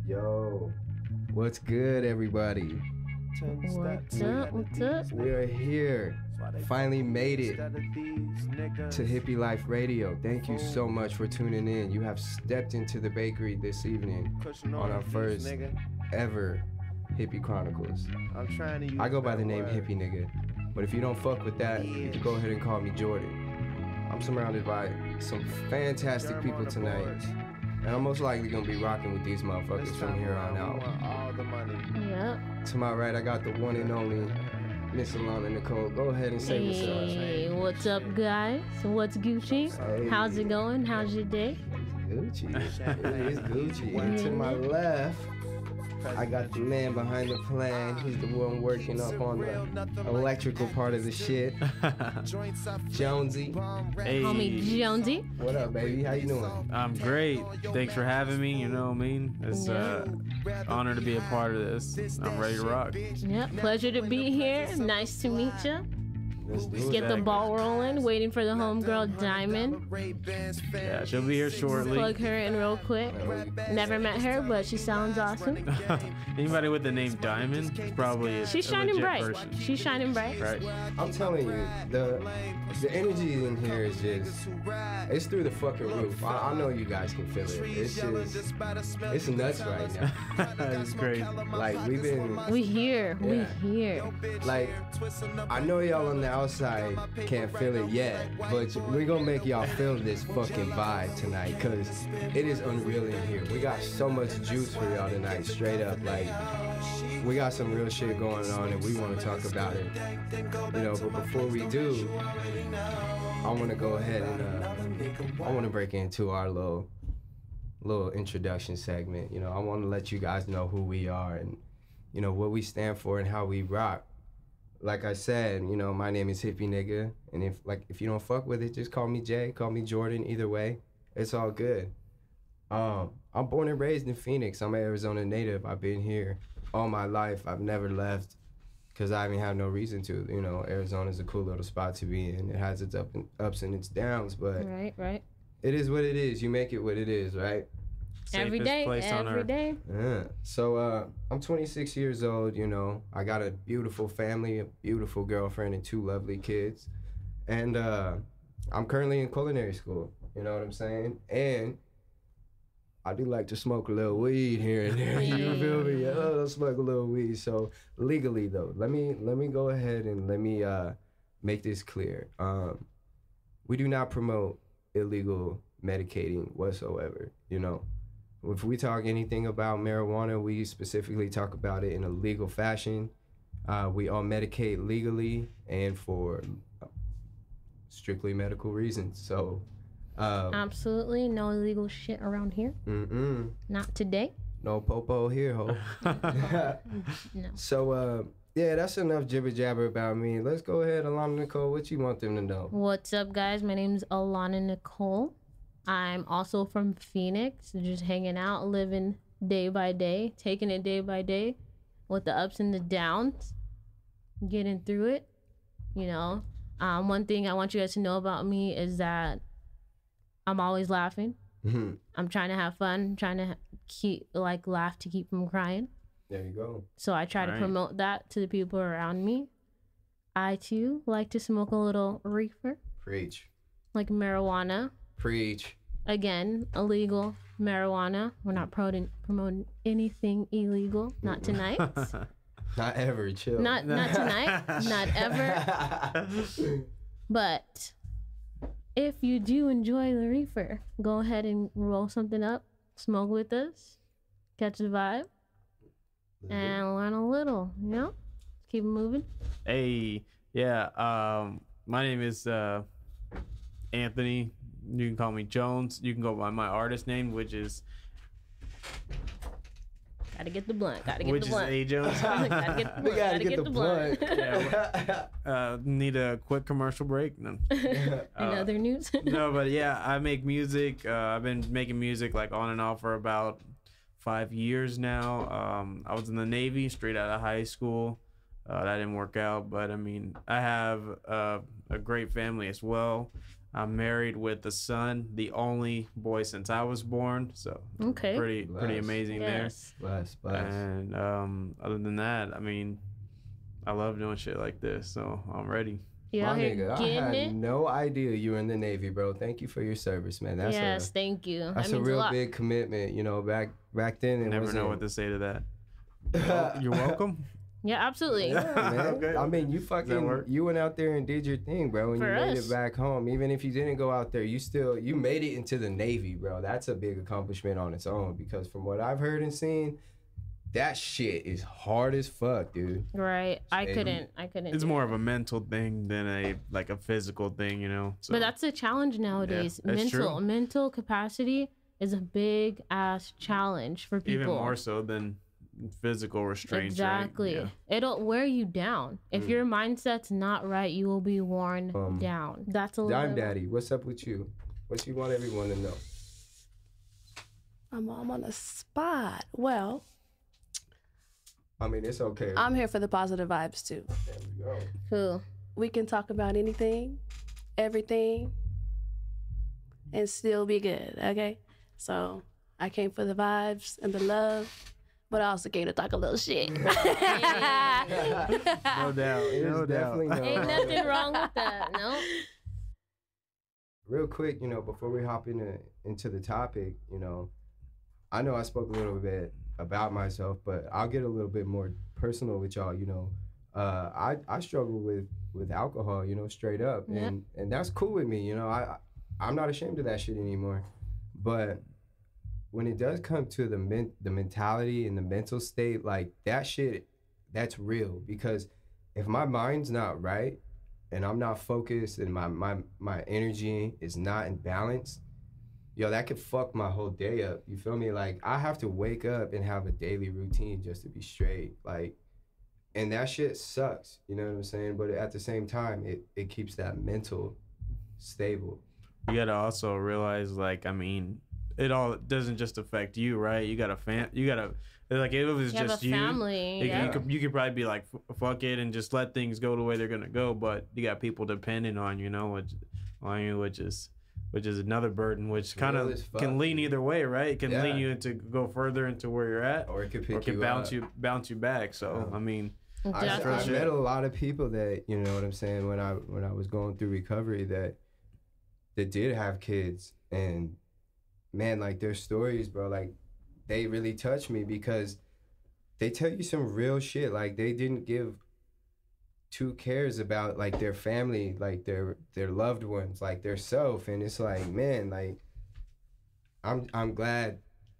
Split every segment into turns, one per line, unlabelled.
Yo, what's good, everybody?
What's up? What's up?
We are here. Finally made it to Hippy Life Radio. Thank you so much for tuning in. You have stepped into the bakery this evening on our first ever Hippy Chronicles. I go by the name Hippy Nigga, but if you don't fuck with that, you can go ahead and call me Jordan. I'm surrounded by some fantastic people tonight. And I'm most likely gonna be rocking with these motherfuckers from here on out.
Yep.
To my right, I got the one and only Miss Alana Nicole. Go ahead and say what's up.
Hey, what's up, guys? What's Gucci?
Hey.
How's it going? How's your day?
Gucci. It's Gucci. And to my left, I got the man behind the plan. He's the one working up on the electrical part of the shit. Jonesy.
Hey.
Call me Jonesy.
What up, baby? How you doing?
I'm great. Thanks for having me. You know what I mean? It's honor to be a part of this. I'm ready to rock.
Yep. Pleasure to be here. Nice to meet you.
Let's do
Get
it.
the ball rolling. Waiting for the homegirl Diamond.
Yeah, she'll be here shortly.
Plug her in real quick. Never met her, but she sounds awesome.
Anybody with the name Diamond is probably
She's
a
shining
legit
bright.
person.
She's shining bright.
Right.
I'm telling you, the energy in here is just, it's through the fucking roof. I know you guys can feel it. It's just, it's nuts right now.
It's great.
Like,
We here. We
Yeah.
here.
like, I know y'all on the outside can't feel it yet, but we're gonna make y'all feel this fucking vibe tonight, cause it is unreal in here. We got so much juice for y'all tonight, straight up. Like, we got some real shit going on and we wanna talk about it. You know, but before we do, I wanna go ahead and I wanna break into our little introduction segment. You know, I wanna let you guys know who we are and, you know, what we stand for and how we rock. Like I said, you know, my name is Hippy Nigga, and if you don't fuck with it, just call me Jay, call me Jordan, either way, it's all good. I'm born and raised in Phoenix. I'm an Arizona native. I've been here all my life. I've never left because I haven't had no reason to. You know, Arizona's a cool little spot to be in. It has its ups and its downs, but
Right.
it is what it is. You make it what it is, right?
Every
Safest
day.
place on
Every
earth.
day.
Yeah. So I'm 26 years old, you know. I got a beautiful family, a beautiful girlfriend, and 2 lovely kids. And I'm currently in culinary school, you know what I'm saying? And I do like to smoke a little weed here and there, you feel me? I smoke a little weed. So legally though, let me go ahead and let me make this clear. We do not promote illegal medicating whatsoever, you know. If we talk anything about marijuana, we specifically talk about it in a legal fashion. We all medicate legally and for strictly medical reasons. So,
Absolutely no illegal shit around here. Not today.
No popo here, ho.
No.
So, yeah, that's enough jibber jabber about me. Let's go ahead, Alana Nicole. What you want them to know?
What's up, guys? My name's Alana Nicole. I'm also from Phoenix, just hanging out, living day by day, taking it day by day with the ups and the downs, getting through it. You know, one thing I want you guys to know about me is that I'm always laughing. I'm trying to have fun, trying to laugh to keep from crying.
There you go.
So I try to promote that to the people around me. I too like to smoke a little reefer,
Preach.
like marijuana.
Preach.
Again, illegal marijuana. We're not promoting anything illegal. Not tonight.
Not ever, chill.
Not tonight. Not ever. But if you do enjoy the reefer, go ahead and roll something up, smoke with us, catch the vibe, and learn a little. You know, keep it moving.
Hey, yeah. My name is Anthony. You can call me Jones. You can go by my artist name, which is
Gotta get the blunt. Gotta get
which
the
is
blunt.
A Jones.
Gotta get the blunt.
We gotta get the blunt.
Yeah, need a quick commercial break. No.
In other news.
No, but yeah, I make music. I've been making music like on and off for about 5 years now. I was in the Navy straight out of high school. That didn't work out, but I mean, I have a great family as well. I'm married with a son, the only boy since I was born. So
Okay.
pretty amazing
Yes.
Bless.
And other than that, I mean, I love doing shit like this, so I'm ready.
You
My
out here
nigga, I
getting
had
it?
no idea you were in the Navy, bro. Thank you for your service, man.
Yes, thank you.
That's
that
a
means
real
lot.
big commitment, you know. Back then, it
Never
wasn't.
know what to say to that. You're welcome.
Yeah, absolutely.
Yeah, man.
Okay.
I mean, you
work?
you went out there and did your thing, bro, and
For
you made
us.
it back home. Even if you didn't go out there, you made it into the Navy, bro. That's a big accomplishment on its own, because from what I've heard and seen, that shit is hard as fuck, dude.
Right. I
And
couldn't.
It's
do
more
it.
of a mental thing than a physical thing, you know. So.
But that's a challenge nowadays.
that's true.
Mental capacity is a big ass challenge for people.
Even more so than physical restraints.
Exactly.
Right?
It'll wear you down. If your mindset's not right, you will be worn down. That's a little
Dime Daddy, what's up with you? What you want everyone to know?
I'm on the spot. Well,
I mean, it's okay.
I'm here for the positive vibes too.
There we go.
Cool.
We can talk about anything, everything, and still be good, okay? So I came for the vibes and the love, but I also came to talk a little shit.
No doubt.
There's
No doubt.
definitely no
Ain't nothing wrong with that. No.
Real quick, you know, before we hop into the topic, you know I spoke a little bit about myself, but I'll get a little bit more personal with y'all. You know, I struggle with alcohol, you know, straight up,
Yeah.
and that's cool with me. You know, I'm not ashamed of that shit anymore. But when it does come to the mentality and the mental state, like that shit, that's real. Because if my mind's not right and I'm not focused and my energy is not in balance, yo, that could fuck my whole day up. You feel me? Like, I have to wake up and have a daily routine just to be straight. Like, and that shit sucks. You know what I'm saying? But at the same time, it keeps that mental stable.
You gotta also realize, like, I mean, it all doesn't just affect you, right? You got like, if it was
You
just
have a family. Yeah.
you could probably be like, fuck it, and just let things go the way they're gonna go. But you got people depending on you, know, which is another burden, which kind
Real
of
as fuck,
can lean
dude.
either way, right? It can
Yeah.
lean you to go further into where you're at,
Or it could pick
or it can
you
bounce
up.
you back. So
Yeah.
I mean,
I
Exactly.
met a lot of people that, you know what I'm saying, when I was going through recovery that did have kids, and man, like, their stories, bro, like, they really touched me because they tell you some real shit. Like, they didn't give two cares about, like, their family, like their loved ones, like their self. And it's like, man, like, I'm glad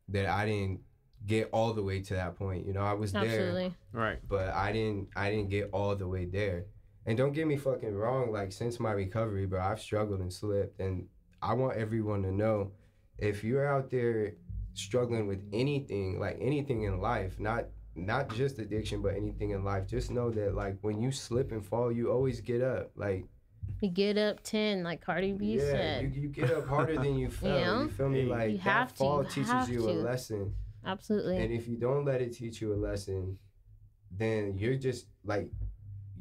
that I didn't get all the way to that point. You know, I was there,
Absolutely.
right?
but I didn't get all the way there. And don't get me fucking wrong, like, since my recovery, bro, I've struggled and slipped. And I want everyone to know, if you're out there struggling with anything, like anything in life, not just addiction, but anything in life, just know that, like, when you slip and fall, you always get up. Like,
You get up 10, like Cardi B
yeah,
said.
you get up harder than you fell.
Yeah.
You feel me? Like,
You
that
have to,
fall
you
teaches
have
you a
to.
lesson.
Absolutely.
And if you don't let it teach you a lesson, then you're just, like,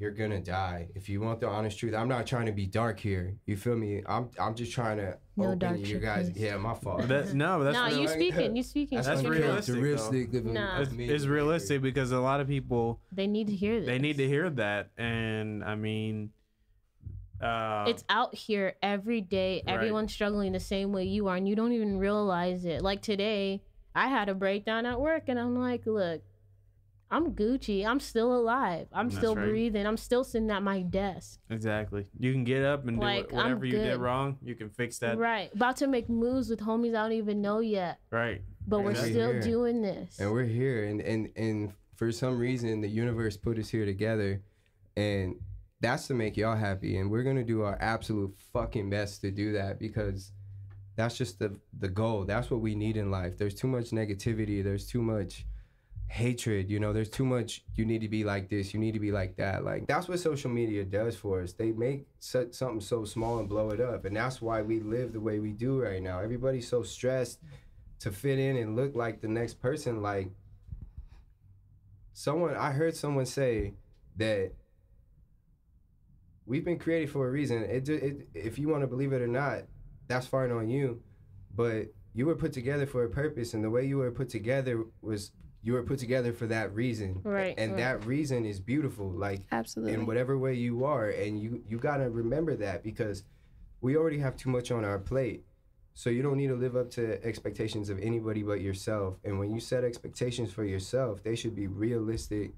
you're gonna die. If you want the honest truth, I'm not trying to be dark here. You feel me? I'm just trying to
No
open
dark
you
shit,
guys.
please.
Yeah, my fault.
That's
No,
real-
you speaking. You speaking.
That's
speaking
realistic,
truth.
though.
Nah.
it's realistic, because a lot of people,
They need to hear this.
they need to hear that. And I mean,
It's out here every day.
Right.
Everyone's struggling the same way you are, and you don't even realize it. Like today, I had a breakdown at work, and I'm like, look, I'm Gucci. I'm still alive. I'm
That's
still
right.
breathing. I'm still sitting at my desk.
exactly. You can get up and
Like,
do whatever
I'm
you did
good.
wrong. You can fix that.
Right. About to make moves with homies I don't even know yet,
Right.
but we're
Exactly.
still
Here.
doing this.
And we're here, and for some reason the universe put us here together, and that's to make y'all happy. And we're gonna do our absolute fucking best to do that, because that's just the goal. That's what we need in life. There's too much negativity. There's too much hatred. You know, there's too much. You need to be like this. You need to be like that. Like, that's what social media does for us. They make something so small and blow it up, and that's why we live the way we do right now. Everybody's so stressed to fit in and look like the next person. Like, I heard someone say that we've been created for a reason. If you want to believe it or not, that's fine on you. But you were put together for a purpose, and the way you were put together was you were put together for that reason.
Right.
And that reason is beautiful. Like,
Absolutely.
in whatever way you are, and you gotta remember that, because we already have too much on our plate. So you don't need to live up to expectations of anybody but yourself. And when you set expectations for yourself, they should be realistic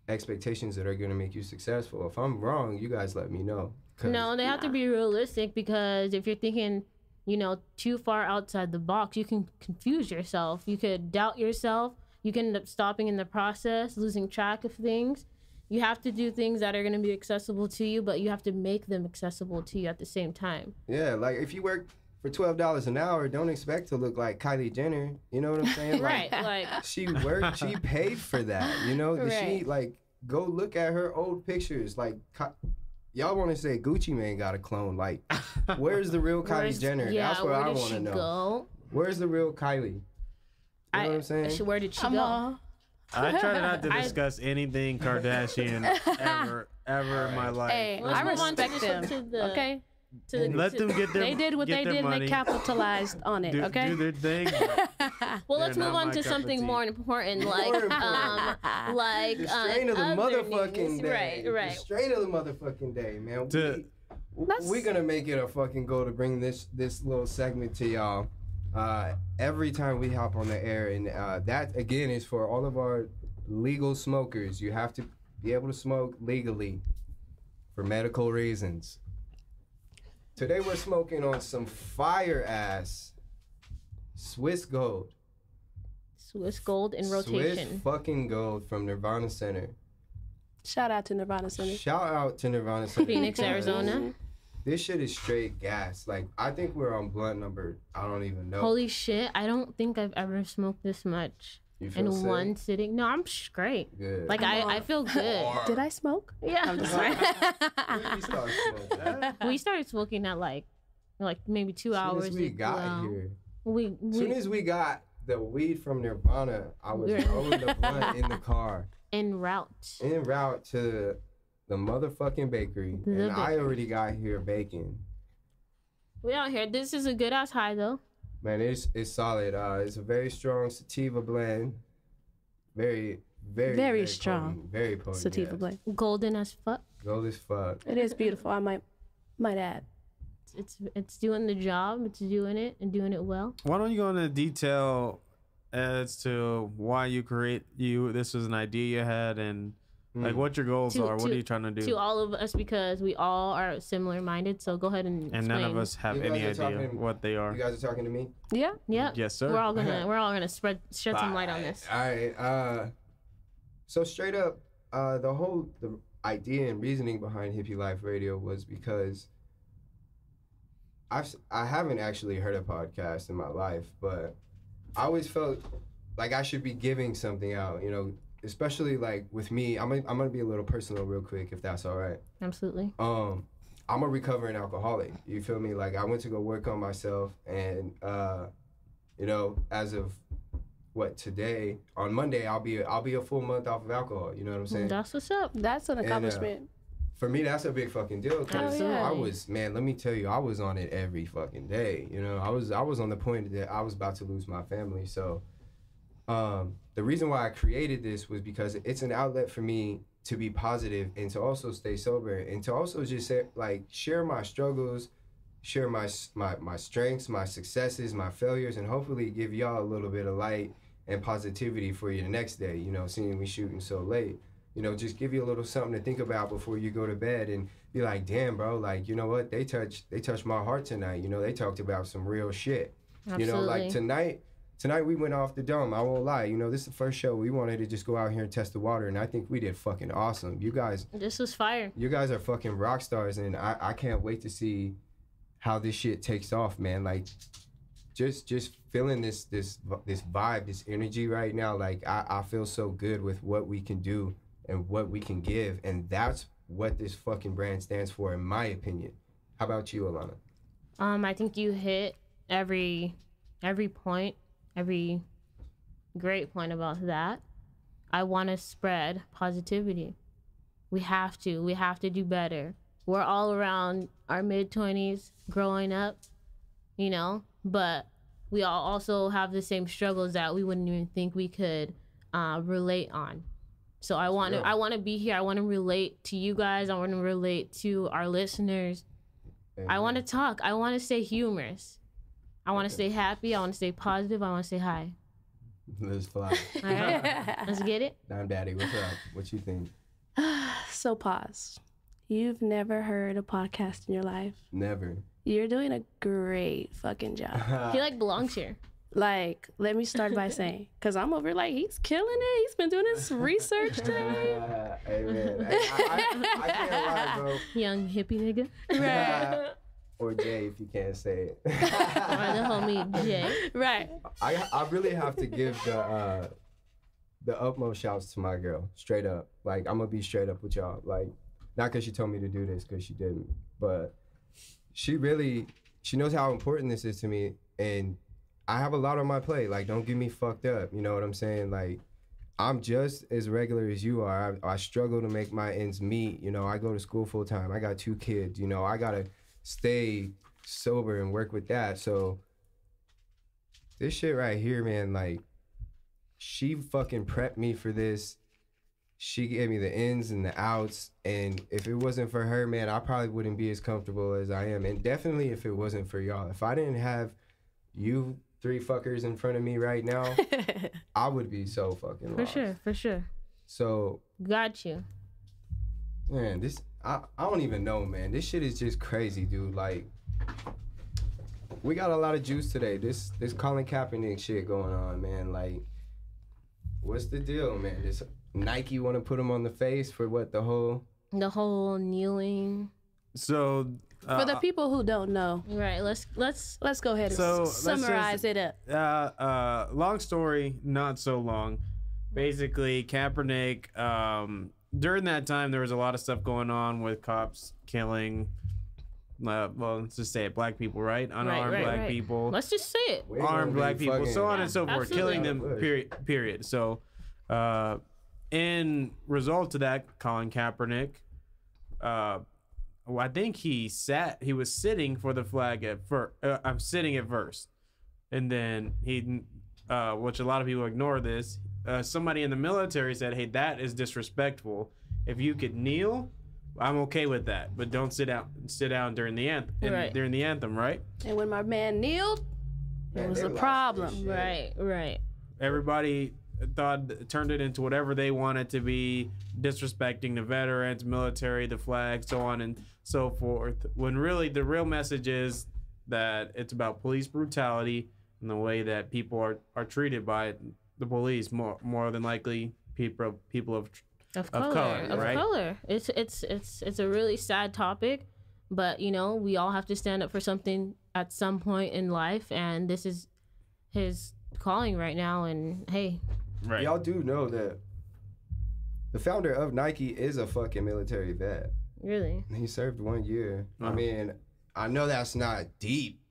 expectations that are going to make you successful. If I'm wrong, you guys let me know.
No, they have to be realistic, because if you're thinking, you know, too far outside the box, you can confuse yourself. You could doubt yourself. You can end up stopping in the process, losing track of things. You have to do things that are going to be accessible to you, but you have to make them accessible to you at the same time.
Yeah, like if you work for $12 an hour, don't expect to look like Kylie Jenner. You know what I'm saying?
Right, like
she worked, she paid for that. You know,
Right.
she like go look at her old pictures. Like, y'all want to say Gucci Mane got a clone? Like, where's the real Kylie Jenner?
Yeah,
That's what
where
I
did
want to
she
know.
go?
Where's the real Kylie? You know what I'm saying?
Where did she
Come
go?
on.
I try not to discuss anything Kardashian ever in my life.
Hey,
Let's
I
move on
respect them. Okay?
Let them get their
They did what they
their
did and
money,
they capitalized on it, okay?
do their thing.
Well, let's
They're
move
not
on
my
to
cup of
something
tea.
more important, like like
The strain of the
other
motherfucking
news.
day.
Right.
The strain of the motherfucking day, man.
To-
We're gonna make it a fucking goal to bring this little segment to y'all every time we hop on the air, and that again is for all of our legal smokers. You have to be able to smoke legally for medical reasons. Today we're smoking on some fire ass Swiss Gold.
Swiss Gold in rotation.
Swiss fucking Gold from Nirvana Center.
Shout out to Nirvana Center.
Shout out to Nirvana Center.
Phoenix,
because
Arizona.
This shit is straight gas. Like, I think we're on blunt number, I don't even know.
Holy shit! I don't think I've ever smoked this much
You feel
in
sick?
one sitting. No, I'm straight.
Good.
Like I feel good.
Did I smoke?
Yeah.
I'm just
When did we start smoking?
We started smoking at like maybe 2 hours.
As soon as we got here.
We
As soon as we got the weed from Nirvana, I was
We're-
rolling the blunt in the car.
en route.
En route to the motherfucking bakery. And I
bakery.
already got here baking.
We out here. This is a good ass high though.
Man, it's solid. It's a very strong sativa blend. Very
Very strong.
potent. Very potent.
Sativa
yes.
blend.
Golden as fuck.
Gold as fuck.
It is beautiful, I might add.
It's doing the job. It's doing it and doing it well.
Why don't you go into detail as to why you this was an idea you had, and like what your goals are? What are you trying to do?
To all of us, because we all are similar minded. So go ahead and
And none of
explain.
us have
You
any
guys are
idea
talking-
what they are.
You guys are talking to me?
Yeah.
Yeah.
Yes, sir.
We're all gonna shed some light on this.
All right. So straight up, the idea and reasoning behind Hippie Life Radio was because I haven't actually heard a podcast in my life, but I always felt like I should be giving something out, you know, especially like with me. I'm gonna be a little personal real quick, if that's all right.
Absolutely.
I'm a recovering alcoholic. You feel me? Like I went to go work on myself, and you know, as of today, on Monday, I'll be a full month off of alcohol. You know what I'm saying?
That's what's up.
That's an accomplishment.
For me, that's a big fucking deal. Cause
Absolutely.
I was, man, let me tell you, I was on it every fucking day. You know, I was on the point that I was about to lose my family. So, the reason why I created this was because it's an outlet for me to be positive and to also stay sober and to also just share my struggles, share my strengths, my successes, my failures, and hopefully give y'all a little bit of light and positivity for you the next day. You know, seeing we shooting so late. You know, just give you a little something to think about before you go to bed and be like, damn, bro, like, you know what? They touched my heart tonight. You know, they talked about some real shit.
Absolutely.
You know, like tonight we went off the dome. I won't lie. You know, this is the first show. We wanted to just go out here and test the water, and I think we did fucking awesome. You guys
This was fire.
are fucking rock stars, and I can't wait to see how this shit takes off, man. Like, just feeling this vibe, this energy right now. Like, I feel so good with what we can do and what we can give, and that's what this fucking brand stands for, in my opinion. How about you, Alana?
I think you hit every point, every great point about that. I want to spread positivity. We have to do better. We're all around our mid-20s growing up, you know, but we all also have the same struggles that we wouldn't even think we could relate on. So I want to be here. I want to relate to you guys. I want to relate to our listeners. Amen. I want to talk. I want to stay humorous. I want to stay happy. I want to stay positive. I want to stay high.
Let's fly.
All right, let's get it.
Dime Daddy, what's up? What you think?
So pause. You've never heard a podcast in your life?
Never.
You're doing a great fucking job.
He like belongs here.
Like, let me start by saying, because I'm over like, he's killing it. He's been doing his research today.
Hey, man. I can't lie, bro.
Young hippie nigga.
Right.
Or Jay, if you can't say it.
Or the homie Jay.
Right.
I really have to give the utmost shouts to my girl, straight up. Like, I'm going to be straight up with y'all. Like, not because she told me to do this, because she didn't. But she knows how important this is to me. And I have a lot on my plate. Like, don't get me fucked up. You know what I'm saying? Like, I'm just as regular as you are. I struggle to make my ends meet. You know, I go to school full time. I got 2 kids. You know, I got to stay sober and work with that. So this shit right here, man, like, she fucking prepped me for this. She gave me the ins and the outs. And if it wasn't for her, man, I probably wouldn't be as comfortable as I am. And definitely if it wasn't for y'all. If I didn't have you 3 fuckers in front of me right now, I would be so fucking lost.
For sure.
So
got you.
Man, I don't even know, man. This shit is just crazy, dude. Like, we got a lot of juice today. This Colin Kaepernick shit going on, man. Like, what's the deal, man? This Nike want to put him on the face for what, the whole
kneeling.
So
for the people who don't know,
right? Let's
go ahead and summarize it
up. Long story, not so long. Basically, Kaepernick. During that time, there was a lot of stuff going on with cops killing. Well, let's just say it, black people, right? Unarmed black people.
Let's just say it.
Armed black people, so on and so forth,
absolutely.
killing them. Period. So, in result to that, Colin Kaepernick, I think he was sitting for the flag at first. I'm sitting at first, and then he, which a lot of people ignore this. Somebody in the military said, "Hey, that is disrespectful. If you could kneel, I'm okay with that, but don't sit down during the anthem.
Right.
During the anthem, right?"
And when my man kneeled, it was a problem.
Right.
Everybody turned it into whatever they wanted to be, disrespecting the veterans, military, the flag, so on and so forth. When really the real message is that it's about police brutality and the way that people are treated by the police, more than likely people of color. It's a really sad topic, but you know, we all have to stand up for something at some point in life, and this is his calling right now. And hey,
right. Y'all do know that the founder of Nike is a fucking military vet.
Really?
He served 1 year. I mean, I know that's not deep.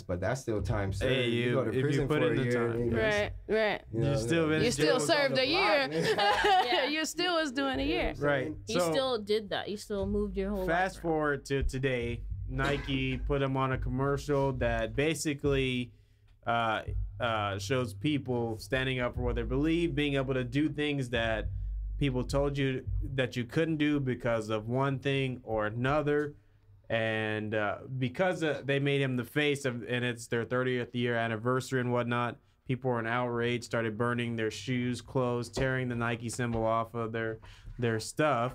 But that's still time served.
Hey,
you go to prison for a year.
Right.
You
still served a year. You still was doing a year.
Right.
You still did that. You still moved your whole life.
Fast forward to today, Nike put him on a commercial that basically shows people standing up for what they believe, being able to do things that people told you that you couldn't do because of one thing or another. And because they made him the face of, and it's their 30th year anniversary and whatnot, people were in outrage, started burning their shoes, clothes, tearing the Nike symbol off of their stuff.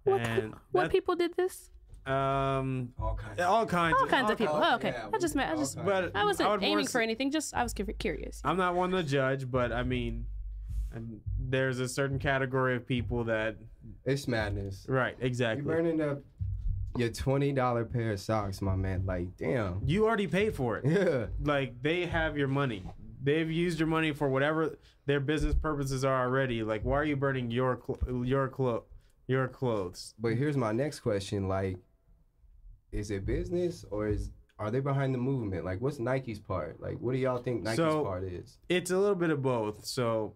What people did this?
All kinds
of people. Oh, okay.
Yeah,
I wasn't aiming for anything. I was curious.
I'm not one to judge, but I mean, there's a certain category of people that
it's madness.
Right. Exactly.
You're burning up your $20 pair of socks, my man. Like, damn.
You already paid for it.
Yeah.
Like, they have your money. They've used your money for whatever their business purposes are already. Like, why are you burning your clothes?
But here's my next question. Like, is it business or are they behind the movement? Like, what's Nike's part? Like, what do y'all think Nike's part is?
It's a little bit of both. So,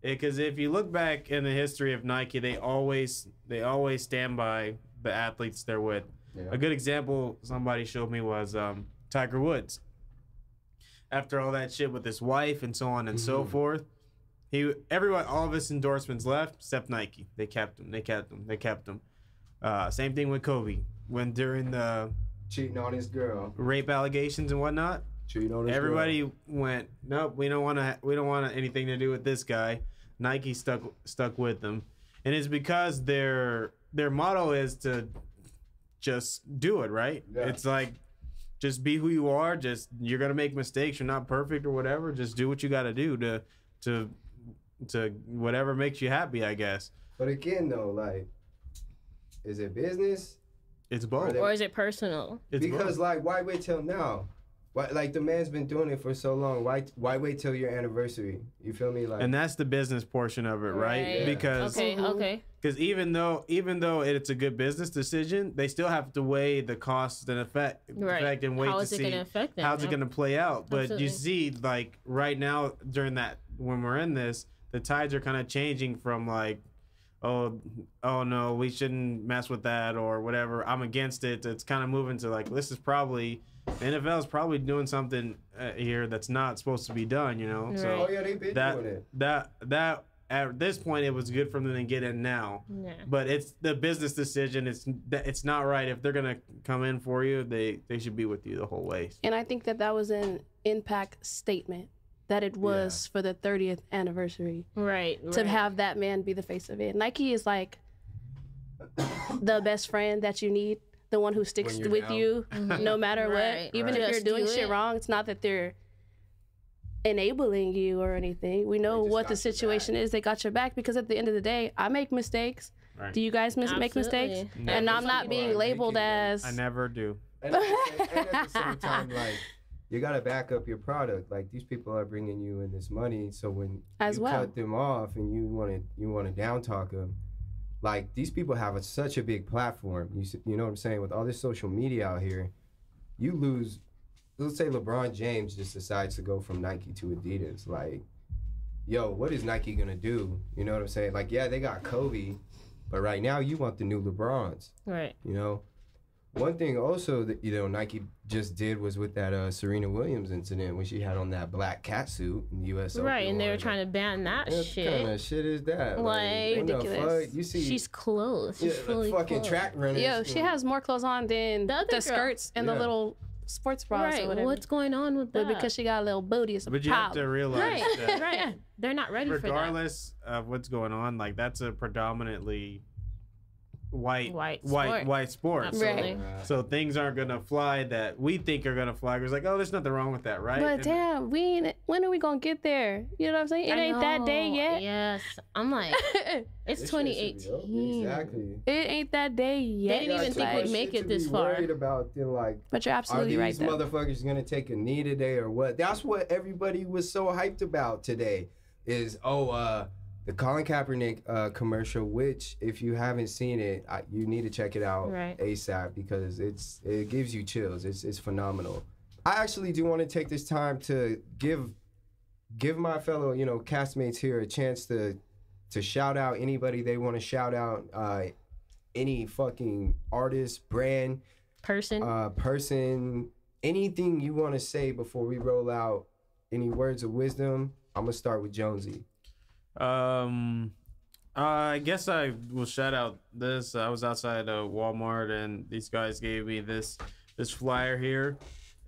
Because if you look back in the history of Nike, they always stand by the athletes they're with.
Yeah.
A good example somebody showed me was Tiger Woods. After all that shit with his wife and so on and so forth, all of his endorsements left except Nike. They kept him. Same thing with Kobe. When during the
cheating on his girl,
rape allegations and whatnot, everybody went, nope, we don't want anything to do with this guy. Nike stuck with them, and it's because their motto is to just do it, right?
Yeah.
It's like, just be who you are. Just, you're gonna make mistakes. You're not perfect or whatever. Just do what you got to do to whatever makes you happy, I guess.
But again, though, like, is it business?
It's both.
Or is it personal?
It's
because
both.
like, why wait till now? Why, like, the man's been doing it for so long. Why wait till your anniversary? You feel me? Like,
And that's the business portion of it, right?
Right.
Yeah.
Because
Okay.
Because even though it's a good business decision, they still have to weigh the costs and effect and wait
How
to
is it
see
going to affect them?
how's it going to play out. But
Absolutely.
you see, like, right now during that, when we're in this, the tides are kind of changing from like, oh no, we shouldn't mess with that or whatever, I'm against it. It's kind of moving to like, this is probably, the NFL is probably doing something here that's not supposed to be done, you know?
Right.
So
oh yeah, they've been doing it.
that at this point, it was good for them to get in now.
Yeah.
But it's the business decision. It's not right. If they're gonna come in for you, they should be with you the whole way.
And I think that was an impact statement that it was for the 30th anniversary
Right.
to have that man be the face of it. Nike is like the best friend that you need, the one who sticks
When you're
with
down.
you no matter
Right.
what. Even
Right.
if you're
Just
doing
do
shit
it.
wrong, it's not that they're enabling you or anything. We know
just
what
got
the
your
situation is. They got your back because at the end of the day, I make mistakes.
Right.
Do you guys make mistakes?
Absolutely.
Never.
And I'm not being labeled as
I never do.
And at the same time, like, you gotta back up your product. Like, these people are bringing you in this money, so when
As
you
well.
cut them off and you want to down talk them, like, these people have such a big platform. You know what I'm saying? With all this social media out here, you lose. Let's say LeBron James just decides to go from Nike to Adidas. Like, yo, what is Nike gonna do? You know what I'm saying? Like, yeah, they got Kobe, but right now you want the new LeBrons.
Right.
You know, one thing also that, you know, Nike just did was with that Serena Williams incident when she had on that black cat suit in the U.S. Open.
Right. And they were trying to ban that
What
shit.
kind of shit is that?
Like,
what the
ridiculous.
fuck? You see,
She's clothes. She's
yeah,
fully
the fucking
clothed.
track runners.
Yo, she has more clothes on than
The other
the
girl.
skirts and the
Yeah.
little sports bras or
Right.
whatever.
What's going on with that?
But because she got a little booty, it's a
But you have to
problem.
realize
Right.
that
Right. They're not ready for that.
regardless of what's going on, like, that's a predominantly white sport.
Absolutely.
Right.
So things aren't gonna fly that we think are gonna fly. It's like, oh, there's nothing wrong with that, right?
But
And-
damn, when are we gonna get there? You know what I'm saying? It
I
ain't that day
know.
yet.
Yes. I'm like, it's
This shit should be
2018.
up. Exactly.
It ain't that day yet.
They didn't even think
Like,
we'd make
Shit
it
to
this
be
far.
Worried about then, like,
But you're
are
absolutely right
these
though.
motherfuckers gonna take a knee today or what? That's what everybody was so hyped about today. Is the Colin Kaepernick commercial, which if you haven't seen it, you need to check it out
Right.
ASAP because it gives you chills. It's phenomenal. I actually do want to take this time to give my fellow castmates here a chance to shout out anybody they want to shout out. Any fucking artist, brand, person, anything you want to say before we roll out. Any words of wisdom? I'm gonna start with Jonesy.
I guess I will shout out this. I was outside of Walmart and these guys gave me this flyer here.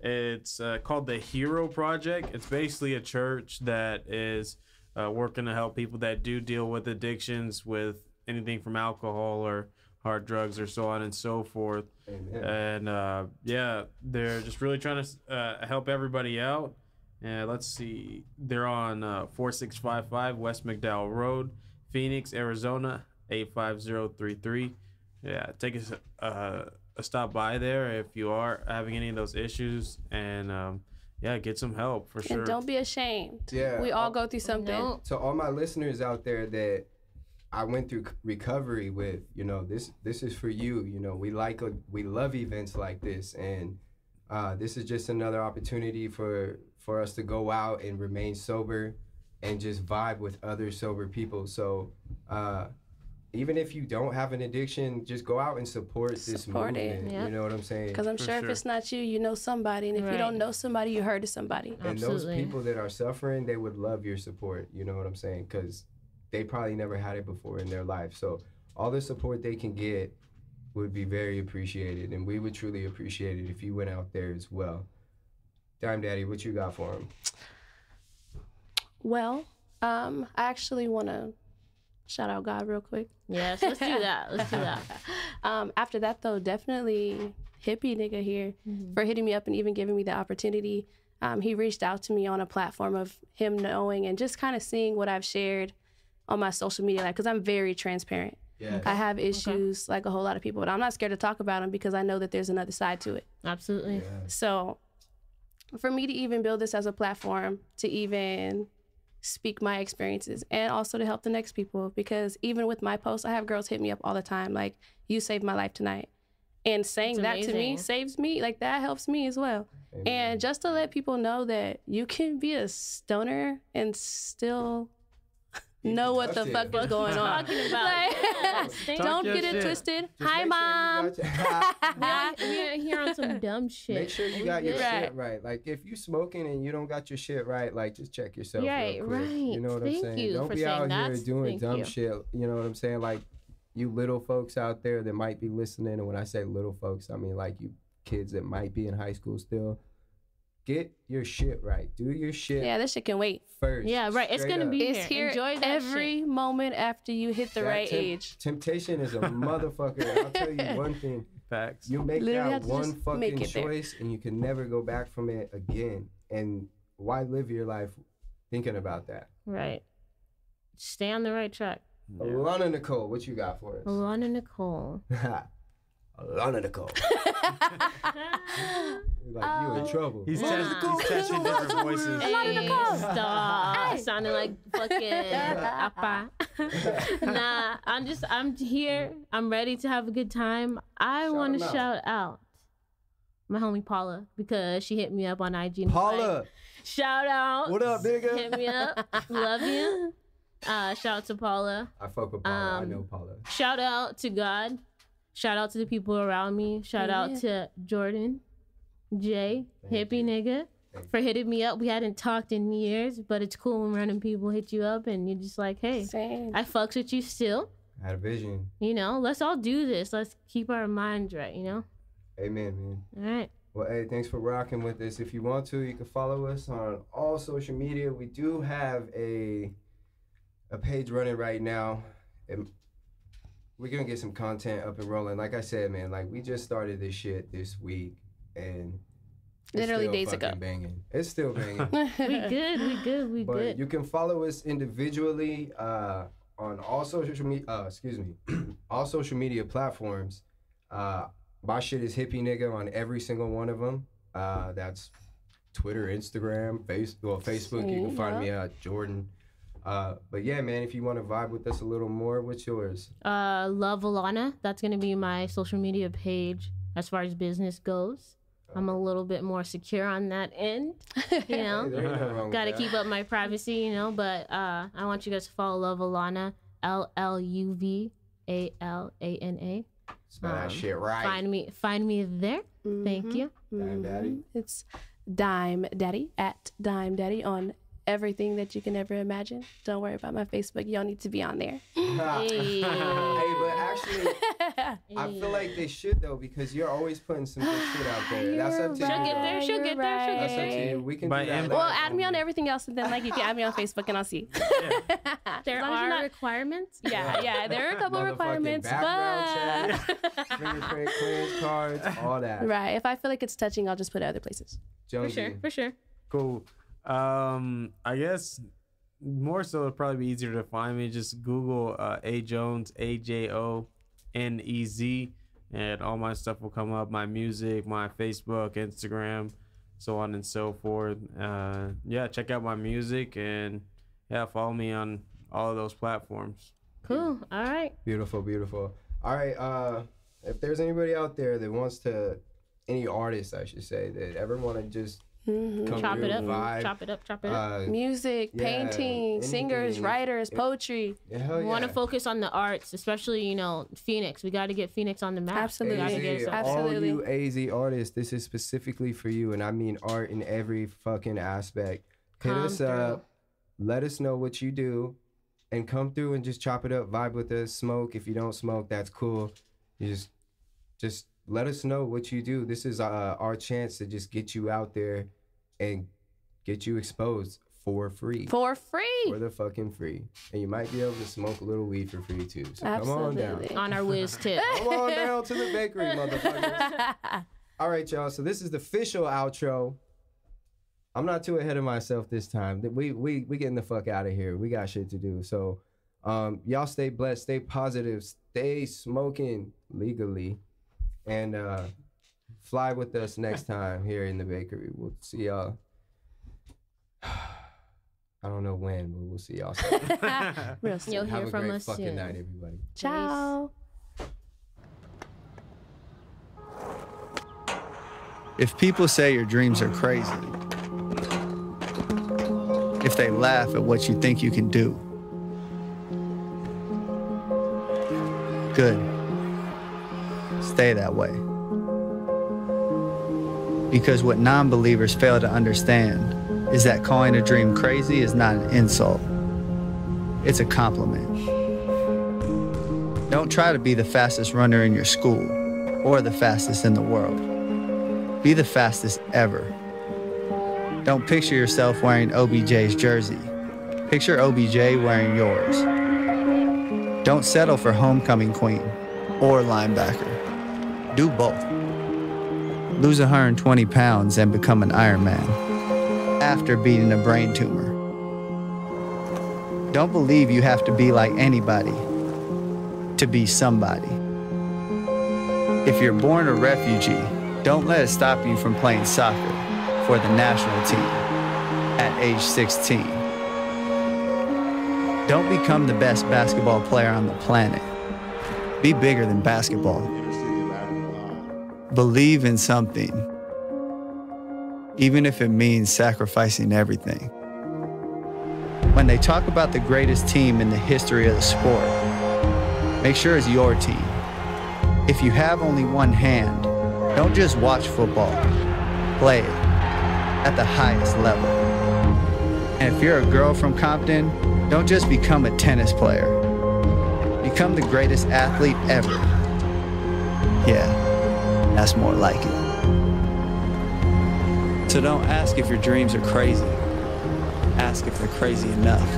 It's called the Hero Project. It's basically a church that is working to help people that do deal with addictions, with anything from alcohol or hard drugs or so on and so forth.
Amen.
And yeah, they're just really trying to help everybody out. Let's see. They're on 4655 West McDowell Road, Phoenix, Arizona, 85033. Yeah, take a stop by there if you are having any of those issues, and yeah, get some help for sure.
And don't be ashamed.
Yeah.
We all go through something.
No.
To all my listeners out there that I went through recovery with, this is for you. We love events like this, and this is just another opportunity for us to go out and remain sober, and just vibe with other sober people. So even if you don't have an addiction, just go out and support this movement.
Yep.
You know what I'm saying?
Because I'm sure if it's not you, you know somebody. And if you don't know somebody, you heard of somebody.
And those people that are suffering, they would love your support. You know what I'm saying? Because they probably never had it before in their life. So all the support they can get would be very appreciated. And we would truly appreciate it if you went out there as well. Dime Daddy, what you got for him?
Well, I actually want to shout out God real quick.
Yes, let's do that. Let's do that.
After that, though, definitely Hippy nigga here for hitting me up and even giving me the opportunity. He reached out to me on a platform of him knowing and just kind of seeing what I've shared on my social media life, because I'm very transparent.
Yes.
I have issues like a whole lot of people, but I'm not scared to talk about them because I know that there's another side to it.
Absolutely.
Yeah.
So for me to even build this as a platform to even speak my experiences and also to help the next people, because even with my posts, I have girls hit me up all the time like, you saved my life tonight. And saying that to me saves me, like that helps me as well.
Amen.
And just to let people know that you can be a stoner and still know what the fuck is going on.
Talking about
don't get it twisted.
Just
Hi,
make sure you
Mom.
we're here on some dumb shit.
Make sure you got your
Right.
shit right. Like if you smoking and you don't got your shit right, like just check yourself
Right,
real quick.
right.
You know what I'm
Thank
saying?
you
Don't
for
be
saying
out here
that.
doing
Thank
dumb
you.
shit. You know what I'm saying? Like you little folks out there that might be listening, and when I say little folks, I mean like you kids that might be in high school still. Get your shit right. Do your shit
Yeah, this shit can wait.
first.
Yeah, right. It's
Straight
gonna
up.
be
It's here
Enjoy that
every
shit.
moment after you hit the
That
right age.
Temptation is a motherfucker. I'll tell you one thing.
Facts.
You make
Literally
that
have to
one
just
fucking
make it there.
choice and you can never go back from it again. And why live your life thinking about that?
Right. Stay on the right track.
Alana Nicole, what you got for us?
Alana Nicole.
Alana Nicole. Like, you in trouble.
He's
Nah.
testing different voices.
Hey, stop. Sounding like fucking apa. Nah, I'm here. I'm ready to have a good time. I
Shout
want
him
to
out.
shout out my homie Paula, because she hit me up on IG. And was
Paula,
like, shout out.
what up, nigga?
Hit me up. Love you. Shout out to Paula.
I fuck with Paula. I know Paula.
Shout out to God. Shout out to the people around me. Shout out to Jordan, Jay, Hippy nigga, for hitting me up. We hadn't talked in years, but it's cool when random people hit you up and you're just like, hey,
Same.
I fucks with you still.
I had a vision.
You know, let's all do this. Let's keep our minds right, you know?
Amen, man.
All right.
Well, hey, thanks for rocking with us. If you want to, you can follow us on all social media. We do have a page running right now. And we're going to get some content up and rolling. Like I said, man, like we just started this shit this week. And it's
Literally
still
days ago.
fucking banging. It's still banging.
We
But
good.
you can follow us individually on all social media. All social media platforms. My shit is Hippy Nigga on every single one of them. That's Twitter, Instagram, Facebook. You can find me at Jordan. But yeah, man, if you want to vibe with us a little more, what's yours?
Love Alana. That's going to be my social media page as far as business goes. I'm a little bit more secure on that end, you know.
Hey, there ain't nothing wrong with
Got to
that.
keep up my privacy, you know. But I want you guys to follow Love Alana, LLUVALANA.
Spell that shit right.
Find me there. Thank you.
Dime Daddy.
It's Dime Daddy at Dime Daddy on everything that you can ever imagine. Don't worry about my Facebook. You don't need to be on there.
Hey, but actually, I feel like they should though, because you're always putting some good shit out there. That's up to you.
She'll get there. She'll get there. She'll
That's
get
up
there.
to you. We can
By
do that.
end-
Well,
later.
add me on everything else, and then like you can add me on Facebook, and I'll see.
There
As long as you're
are
not-
requirements.
Yeah, there are a couple
Motherfucking
requirements,
background
but
Fingerprint clearance cards, all that.
right. If I feel like it's touching, I'll just put it other places.
Jonesy.
For sure.
Cool. I guess more so it'd probably be easier to find me. Just Google A Jones, AJONEZ, and all my stuff will come up. My music, my Facebook, Instagram, so on and so forth. Yeah, check out my music and yeah, follow me on all of those platforms.
Cool. All right.
Beautiful, beautiful. All right, if there's anybody out there that wants to, any artist I should say, that ever want to just
Mm-hmm.
Chop it up,
vibe.
chop it up, chop it up.
Music,
yeah,
painting, singers,
anything.
writers, poetry.
Hell
We want to
yeah.
focus on the arts, especially, you know, Phoenix. We got to get Phoenix on the map.
Absolutely.
We gotta get
AZ,
us up.
Absolutely.
all you AZ artists, this is specifically for you, and I mean art in every fucking aspect. Hit
Come
us up, let us know what you do, and come through and just chop it up, vibe with us, smoke. If you don't smoke, that's cool. You just let us know what you do. This is our chance to just get you out there and get you exposed for free.
For free.
For the fucking free. And you might be able to smoke a little weed for free too. So come on down.
Absolutely.
On our whiz tip.
Come on down to the bakery, motherfuckers. All right, y'all. So this is the official outro. I'm not too ahead of myself this time. We getting the fuck out of here. We got shit to do. So y'all stay blessed, stay positive, stay smoking legally, and fly with us next time here in the bakery. We'll see y'all. I don't know when, but we'll see y'all soon.
Real soon.
You'll
Have
hear
a
from
great
us
fucking
soon.
night, everybody.
Ciao.
If people say your dreams are crazy, if they laugh at what you think you can do, good. Stay that way. Because what non-believers fail to understand is that calling a dream crazy is not an insult. It's a compliment. Don't try to be the fastest runner in your school or the fastest in the world. Be the fastest ever. Don't picture yourself wearing OBJ's jersey. Picture OBJ wearing yours. Don't settle for homecoming queen or linebacker. Do both. Lose 120 pounds and become an Ironman after beating a brain tumor. Don't believe you have to be like anybody to be somebody. If you're born a refugee, don't let it stop you from playing soccer for the national team at age 16. Don't become the best basketball player on the planet. Be bigger than basketball. Believe in something, even if it means sacrificing everything. When they talk about the greatest team in the history of the sport, make sure it's your team. If you have only one hand, don't just watch football, play it at the highest level. And if you're a girl from Compton, don't just become a tennis player. Become the greatest athlete ever. Yeah, that's more like it. So don't ask if your dreams are crazy. Ask if they're crazy enough.